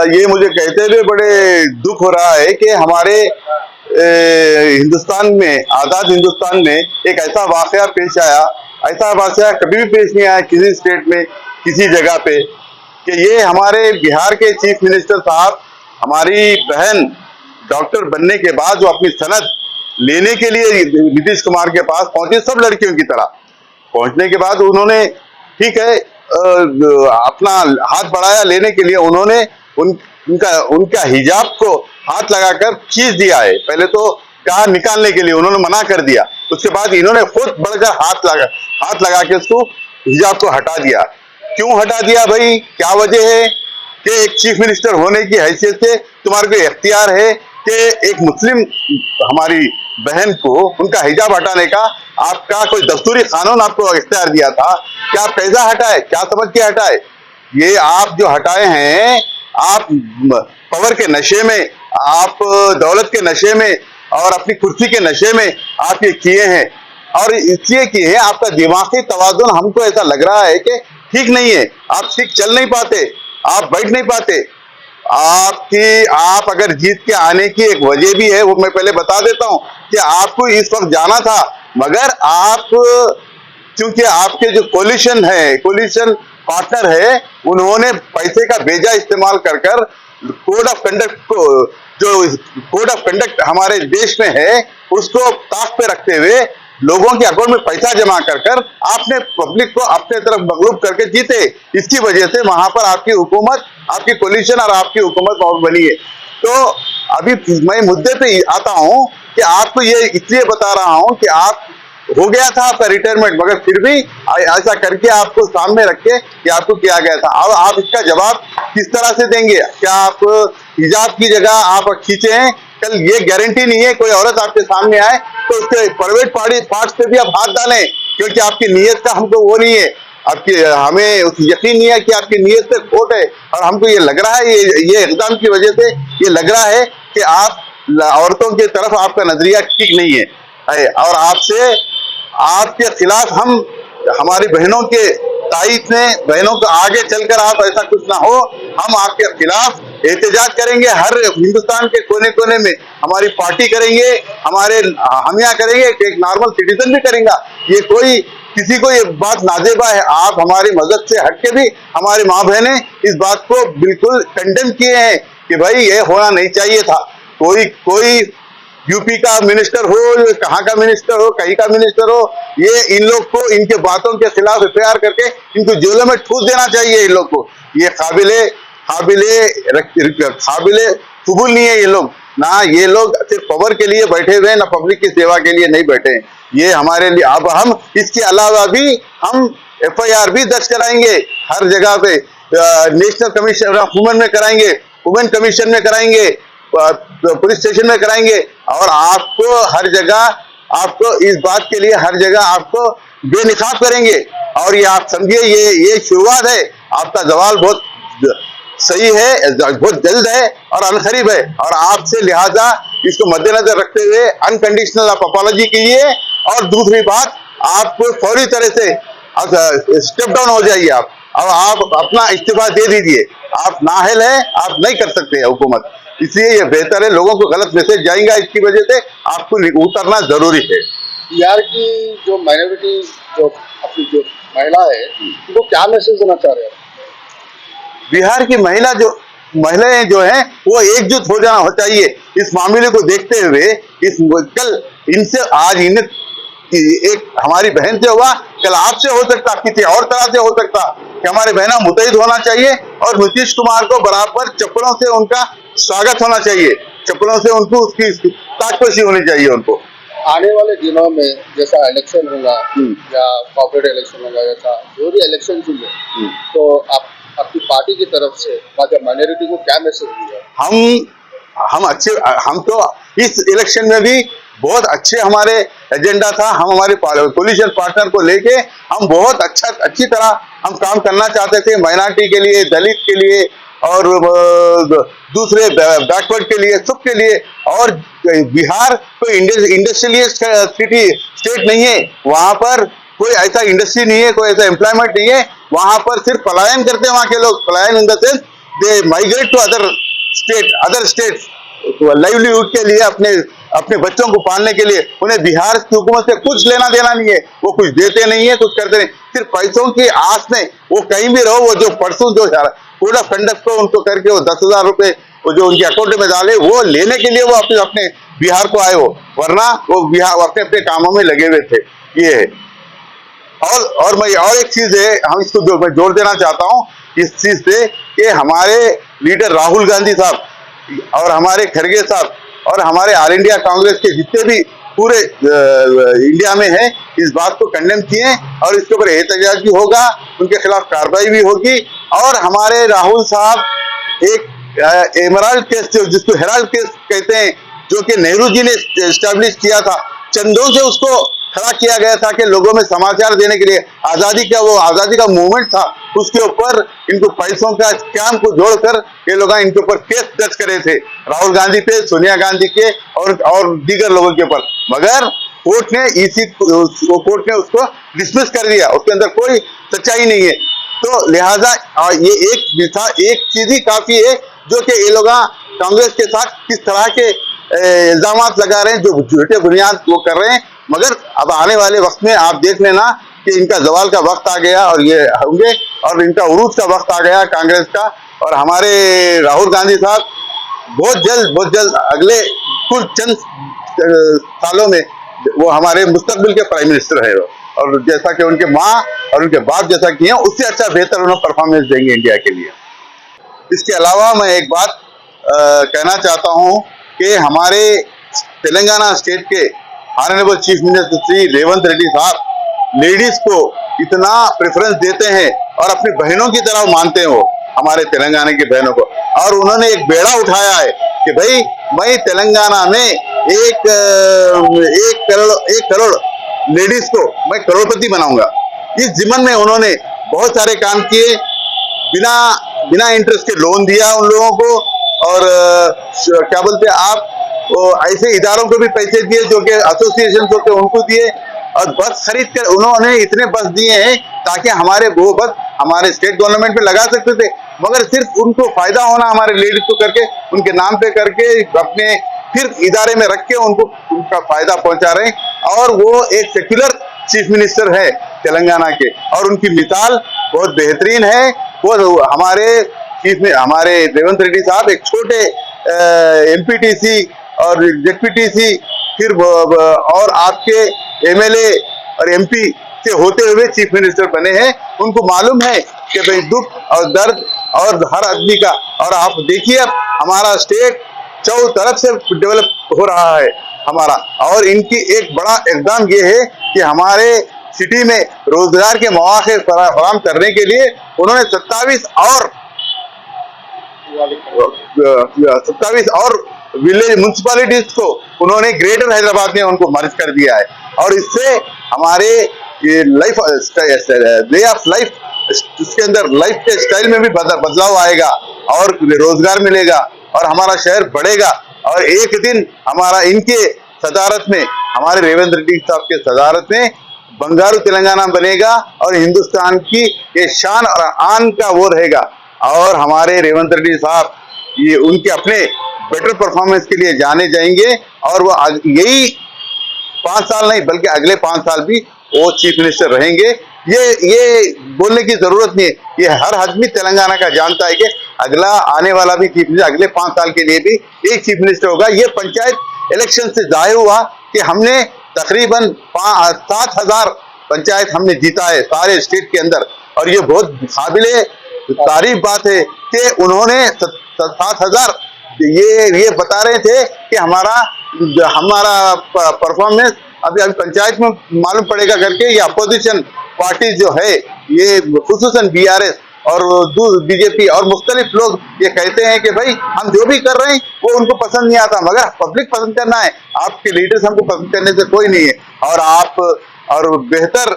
ये मुझे कहते हुए बड़े दुख हो रहा है कि हमारे हिंदुस्तान में, आजाद हिंदुस्तान में एक ऐसा वाकया पेश आया, ऐसा वाकया कभी भी पेश नहीं आया किसी स्टेट में, किसी जगह पे, कि ये हमारे बिहार के चीफ मिनिस्टर साहब हमारी बहन डॉक्टर बनने के बाद जो अपनी सनद लेने के लिए नीतीश कुमार के पास पहुंचे, सब लड़कियों की तरह पहुंचने के बाद उन्होंने, ठीक है, अपना हाथ बढ़ाया लेने के लिए, उन्होंने उनका हिजाब को हाथ लगाकर खींच दिया है। पहले तो कहा निकालने के लिए, उन्होंने मना कर दिया, उसके बाद इन्होंने खुद बढ़कर हाथ लगा के उसको हिजाब को हटा दिया। क्यों हटा दिया भाई, क्या वजह है कि एक चीफ मिनिस्टर होने की हैसियत से तुम्हारे को इख्तियार है कि एक मुस्लिम हमारी बहन को उनका हिजाब हटाने का आपका कोई दस्तूरी कानून आपको इख्तियार दिया था, क्या आप कैसा हटाए, क्या समझ के हटाए? ये आप जो हटाए हैं, आप पावर के नशे में, आप दौलत के नशे में और अपनी कुर्सी के नशे में आप ये किए हैं, और इसलिए किए हैं आपका दिमागी तवाज़ुन हमको ऐसा लग रहा है कि ठीक नहीं है। आप ठीक चल नहीं पाते, आप बैठ नहीं पाते। आप अगर जीत के आने की एक वजह भी है, वो मैं पहले बता देता हूं कि आपको इस वक्त जाना था, मगर आप, क्योंकि आपके जो कोलिशन पार्टनर है, उन्होंने पैसे का बेजा इस्तेमाल कर कोड ऑफ कंडक्ट को, जो कोड ऑफ कंडक्ट हमारे देश में है, उसको ताक पे रखते हुए लोगों के अकाउंट में पैसा जमा कर आपने पब्लिक को अपने तरफ मगलूब करके जीते। इसकी वजह से वहां पर आपकी हुकूमत, आपकी कोलिशन और आपकी हुकूमत बनी है। तो अभी मैं मुद्दे पे आता हूं कि आपको ये इसलिए बता रहा हूं कि आप हो गया था आपका रिटायरमेंट, मगर फिर भी ऐसा करके आपको सामने रख के कि आपको किया गया था। अब आप इसका जवाब किस तरह से देंगे? क्या आप हिजाब की जगह आप खींचे हैं? कल ये गारंटी नहीं है कोई औरत आपके सामने आए तो उसके प्राइवेट पार्ट्स पे भी आप हाथ डालें, क्योंकि आपकी नीयत का हमको वो नहीं है, आपकी हमें यकीन नहीं है कि आपकी नीयत से खोट है। और हमको ये लग रहा है, ये इक़दाम की वजह से ये लग रहा है कि आप औरतों की तरफ आपका नजरिया ठीक नहीं है, और आपके खिलाफ हमारी बहनों के ताईद ने, बहनों को आगे चलकर आप ऐसा कुछ ना हो, हम आपके खिलाफ एहतजाज करेंगे। हर हिंदुस्तान के कोने कोने में हमारी पार्टी करेंगे, हमारे हमिया करेंगे, एक नॉर्मल सिटीजन भी करेंगे। ये कोई किसी को ये बात नाजेबा है, आप हमारे मजहब से हट के भी हमारी माँ बहनें इस बात को बिल्कुल कंडेम किए हैं कि भाई ये होना नहीं चाहिए था। कोई यूपी का मिनिस्टर हो, कहाँ का मिनिस्टर हो, कहीं का मिनिस्टर हो, ये इन लोग को इनके बातों के खिलाफ एफआईआर करके इनको जेलों में ठूस देना चाहिए। इन लोग को ये काबिले कबूल नहीं है ये लोग। ना ये लोग सिर्फ पावर के लिए बैठे हुए, ना पब्लिक की सेवा के लिए नहीं बैठे हैं। ये हमारे लिए, अब हम इसके अलावा भी हम एफआईआर भी दर्ज कराएंगे हर जगह पे, नेशनल कमीशन ऑफ वुमेन में कराएंगे, वुमेन कमीशन में कराएंगे, पुलिस स्टेशन में कराएंगे, और आपको हर जगह, आपको इस बात के लिए हर जगह आपको बेनिकाब करेंगे। और ये आप समझिए, ये शुरुआत है, आपका जवाल बहुत सही है, बहुत जल्द है और अनकरीब है, और आपसे लिहाजा इसको मद्देनजर रखते हुए अनकंडीशनल आप अपॉलॉजी कीजिए। और दूसरी बात, आपको फौरी तरह से स्टेप डाउन हो जाइए आप, और आप अपना इस्तीफा दे दीजिए। आप नाअहल है, आप नहीं कर सकते हुकूमत, इसलिए ये बेहतर है। लोगों को गलत मैसेज जाएगा, इसकी वजह से आपको उतरना जरूरी है। बिहार की जो माइनॉरिटी, जो अपनी जो महिला है, वो क्या मैसेज देना चाह रहे हैं? बिहार की महिलाएं जो हैं वो एकजुट हो जाना चाहिए इस मामले को देखते हुए। कल इनसे, आज इन्हें एक हमारी बहन से हुआ, कल आपसे हो सकता, किसी और तरह से हो सकता, कि हमारे बहना मुतहिद होना चाहिए और नीतीश कुमार को बराबर चप्पलों से उनका स्वागत होना चाहिए, चप्पलों से उनको उसकी ताजपोशी होनी चाहिए उनको। आने वाले दिनों में जैसा इलेक्शन होगा या कॉर्पोरेट इलेक्शन होगा, जैसा जो भी इलेक्शन चुने, तो आपकी पार्टी की तरफ से माइनॉरिटी को क्या मैसेज दिया? हम तो इस इलेक्शन में भी बहुत अच्छे हमारे एजेंडा था। हम हमारे कोलिशन पार्टनर को लेके हम बहुत अच्छी तरह हम काम करना चाहते थे, माइनॉरिटी के लिए, दलित के लिए और दूसरे बैकवर्ड के लिए, सबके लिए। और बिहार कोई इंडस्ट्रियलिस्ट स्टेट नहीं है, वहां पर कोई ऐसा इंडस्ट्री नहीं है, कोई ऐसा एम्प्लॉयमेंट नहीं है। वहां पर सिर्फ पलायन करते हैं वहां के लोग, पलायन in the sense they migrate to other states livelihood के लिए, अपने बच्चों को पालने के लिए। उन्हें बिहार की हुकूमत से कुछ लेना देना नहीं है, वो कुछ देते नहीं है, कुछ करते नहीं, सिर्फ पैसों की आस में वो कहीं भी रहो। वो जो परसों जो कोड ऑफ कंडक्ट को उनको करके वो 10,000 रुपए वो जो उनके अकाउंट में डाले, वो लेने के लिए वो अपने बिहार को आए हो, वरना वो बिहार अपने अपने कामों में लगे हुए थे। ये है। और मैं और एक चीज है, हम इसको मैं जोड़ देना चाहता हूँ इस चीज से, कि हमारे लीडर राहुल गांधी साहब और हमारे खड़गे साहब और हमारे ऑल इंडिया कांग्रेस के जितने भी पूरे इंडिया में है, इस बात को कंडेम किए और इसके ऊपर एहतजाज भी होगा, उनके खिलाफ कार्रवाई भी होगी। और हमारे राहुल साहब एक एमराल्ड केस, जिसको हेराल्ड केस कहते हैं, जो कि नेहरू जी ने एस्टैब्लिश किया था, चंदों से उसको खड़ा किया गया था कि लोगों में समाचार देने के लिए, आजादी का मूवमेंट था, उसके ऊपर इनको पैसों का स्कैम को जोड़कर ये लोग इनके ऊपर केस दर्ज करे थे, राहुल गांधी पे, सोनिया गांधी के और दीगर लोगों के ऊपर। मगर कोर्ट ने उसको डिसमिस कर दिया, उसके अंदर कोई सच्चाई नहीं है। तो लिहाजा ये एक चीज ही काफी है, जो कि ये लोग कांग्रेस के साथ किस तरह के इल्जाम लगा रहे हैं, जो झूठे बुनियाद वो कर रहे हैं। मगर अब आने वाले वक्त में आप देख लेना कि इनका जवाल का वक्त आ गया और ये होंगे, और इनका उरूज का वक्त आ गया कांग्रेस का। और हमारे राहुल गांधी साहब बहुत जल्द अगले कुछ चंद सालों में वो हमारे मुस्तकबिल के प्राइम मिनिस्टर है, और जैसा कि उनके माँ और उनके बाप जैसा किए हैं, उससे अच्छा बेहतर उन्हें परफॉर्मेंस देंगे इंडिया के लिए। इसके अलावा मैं एक बात कहना चाहता हूँ कि हमारे तेलंगाना स्टेट के honourable chief minister Shri Revanth Reddy साहब लेडीज को इतना प्रेफरेंस देते हैं और अपनी बहनों की तरह मानते हैं, वो हमारे तेलंगाना की बहनों को। और उन्होंने एक बेड़ा उठाया है कि भाई मैं तेलंगाना में एक करोड़ लेडीज को मैं करोड़पति बनाऊंगा। इस जिम्मन में उन्होंने बहुत सारे काम किए, बिना इंटरेस्ट के लोन दिया उन लोगों को, और क्या बोलते हैं आप, ऐसे इदारों को भी पैसे दिए जो कि एसोसिएशन होते उनको दिए, और बस खरीद कर उन्होंने इतने बस दिए हैं ताकि वो बस हमारे स्टेट गवर्नमेंट पे लगा सकते थे। मगर सिर्फ उनको फायदा होना हमारे लेडीज को करके, उनके नाम पे करके, अपने फिर इदारे में रख के उनका फायदा पहुंचा रहे हैं। और वो एक सेक्युलर चीफ मिनिस्टर है तेलंगाना के, और उनकी मिसाल बहुत बेहतरीन है। वो हमारे रेवंत रेड्डी साहब एक छोटे एमपीटीसी और जेडपीटीसी, फिर और आपके एमएलए और एमपी से होते हुए चीफ मिनिस्टर बने हैं। उनको मालूम है कि भाई दुख और दर्द और हर आदमी का। और आप देखिए अब हमारा स्टेट चारों तरफ से डेवलप हो रहा है हमारा। और इनकी एक बड़ा एग्जाम ये है कि हमारे सिटी में रोजगार के मौके फराहम करने के लिए उन्होंने 27 और विलेज म्युनिसिपैलिटीज को उन्होंने ग्रेटर हैदराबाद में उनको मर्ज कर दिया है। और इससे हमारे लाइफ वे ऑफ लाइफ, इसके अंदर लाइफ के स्टाइल में भी बदलाव आएगा और रोजगार मिलेगा और हमारा शहर बढ़ेगा। और एक दिन हमारा इनके सदारत में, हमारे रेवंत रेड्डी साहब के सदारत में बंगारू तेलंगाना बनेगा और हिंदुस्तान की ये शान और आन का वो रहेगा। और हमारे रेवंत रेड्डी साहब ये उनके अपने बेटर परफॉर्मेंस के लिए जाने जाएंगे, और वो यही 5 साल नहीं बल्कि अगले 5 साल भी वो चीफ मिनिस्टर रहेंगे। ये बोलने की जरूरत नहीं है, ये हर आदमी तेलंगाना का जानता है कि अगला आने वाला भी चीफ मिनिस्टर अगले 5 साल के लिए भी एक चीफ मिनिस्टर होगा। ये पंचायत इलेक्शन से जाहिर हुआ कि हमने तकरीबन 7,000 पंचायत हमने जीता है सारे स्टेट के अंदर। और ये बहुत काबिले तारीफ बात है कि उन्होंने 7,000 ये बता रहे थे कि हमारा परफॉर्मेंस अभी पंचायत में मालूम पड़ेगा करके। ये अपोजिशन पार्टी जो है, ये खुसूसन बीआरएस और बीजेपी और मुख्तलिफ लोग ये कहते हैं कि भाई हम जो भी कर रहे हैं वो उनको पसंद नहीं आता, मगर पब्लिक पसंद करना है, आपके लीडर्स हमको पसंद करने से कोई नहीं है। और आप और बेहतर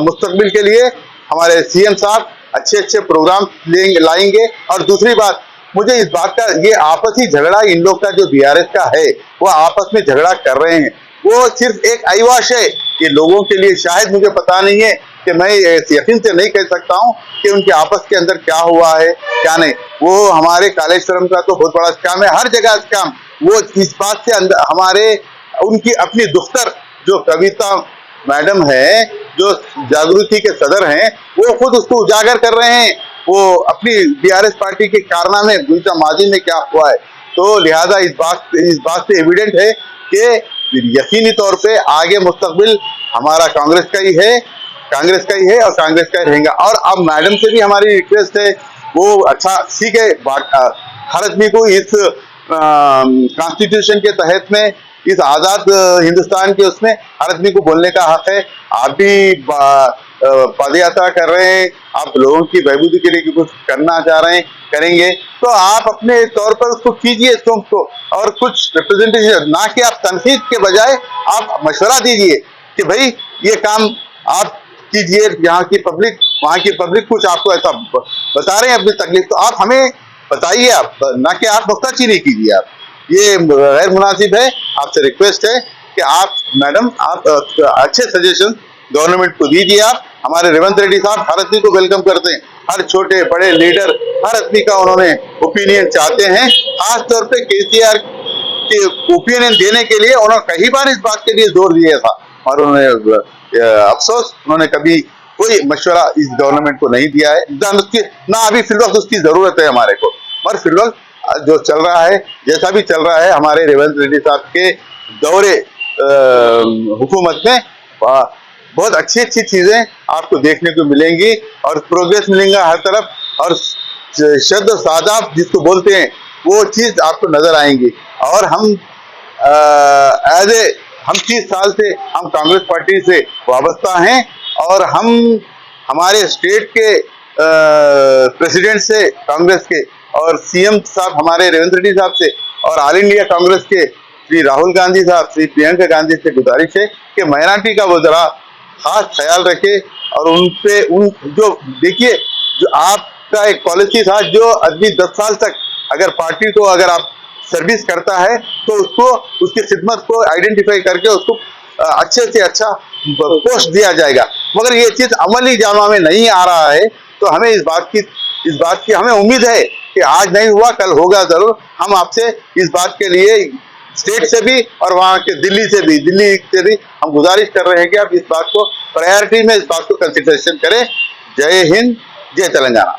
मुस्तकबिल के लिए हमारे सीएम साहब अच्छे प्रोग्राम लाएंगे। और दूसरी बात, मुझे इस बात का, ये आपसी झगड़ा इन लोग का जो बीआरएस का है, वो आपस में झगड़ा कर रहे हैं, वो सिर्फ एक अयवाश है। ये लोगों के लिए शायद मुझे पता नहीं है कि मैं यकीन से नहीं कह सकता हूँ कि उनके आपस के अंदर क्या हुआ है क्या नहीं। वो हमारे कालेश्वरम का तो बहुत बड़ा स्कैम है, हर जगह स्कैम। वो इस बात से अंदर हमारे उनकी अपनी दुख्तर जो कविता मैडम है, जो जागृति के सदर हैं, वो खुद उसको उजागर कर रहे हैं। वो अपनी बीआरएस पार्टी के कारनामे उनका माजी में क्या हुआ है। तो लिहाजा इस बात से एविडेंट है कि यकीनी तौर पे आगे मुस्तकबिल हमारा कांग्रेस का ही है और कांग्रेस का ही रहेगा। और अब मैडम से भी हमारी रिक्वेस्ट है, वो अच्छा ठीक है, हर आदमी को इस कॉन्स्टिट्यूशन के तहत में, इस आजाद हिंदुस्तान के उसमें हर आदमी को बोलने का हक है। आप भी पद यात्रा कर रहे हैं, आप लोगों की बहबूदी के लिए कुछ करना चाह रहे हैं, करेंगे तो आप अपने तौर पर उसको कीजिए उसको, और कुछ रिप्रेजेंटेशन, ना कि आप तनकीद के बजाय आप मशवरा दीजिए कि भाई ये काम आप कीजिए। यहाँ की पब्लिक, वहाँ की पब्लिक कुछ आपको ऐसा बता रहे हैं अपनी तकलीफ, तो आप हमें बताइए, आप ना कि आप नुक्ताचीनी कीजिए। आप ये गैर मुनासिब है। आपसे रिक्वेस्ट है कि आप मैडम, आप अच्छे सजेशन गवर्नमेंट को दीजिए। आप हमारे रेवंत रेड्डी साहब हर आदमी को वेलकम करते हैं, हर छोटे बड़े लीडर, हर आदमी का उन्होंने ओपिनियन चाहते हैं। खास तौर पे केसीआर के ओपिनियन देने के लिए उन्होंने कई बार इस बात के लिए जोर दिया था, और उन्होंने अफसोस उन्होंने कभी कोई मशवरा इस गवर्नमेंट को नहीं दिया है, ना अभी फिलहाल उसकी जरूरत है हमारे को। और फिलहाल जो चल रहा है, जैसा भी चल रहा है, हमारे रेवंत रेड्डी साहब के दौरे हुकूमत में बहुत अच्छी चीजें आपको देखने को मिलेंगी और प्रोग्रेस मिलेगा हर तरफ, और शद सादाब जिसको बोलते हैं वो चीज आपको नजर आएंगी। और हम हम 30 साल से हम कांग्रेस पार्टी से वाबस्ता हैं, और हम हमारे स्टेट के प्रेसिडेंट से कांग्रेस के, और सीएम साहब हमारे रेवंत रेड्डी साहब से, और ऑल इंडिया कांग्रेस के श्री राहुल गांधी साहब, श्री प्रियंका गांधी से गुजारिश है कि माइनॉरिटी का वो जरा खास ख्याल रखे, और उनसे जो देखिए, जो आपका एक पॉलिसी था, जो आदमी 10 साल तक अगर पार्टी को अगर आप सर्विस करता है तो उसको उसकी खिदमत को आइडेंटिफाई करके उसको अच्छे से अच्छा पोस्ट दिया जाएगा। मगर ये चीज अमली जामा में नहीं आ रहा है, तो हमें इस बात की हमें उम्मीद है कि आज नहीं हुआ कल होगा जरूर। हम आपसे इस बात के लिए स्टेट से भी और वहाँ के दिल्ली से भी हम गुजारिश कर रहे हैं कि आप इस बात को प्रायोरिटी में इस बात को कंसिडरेशन करें। जय हिंद, जय तेलंगाना।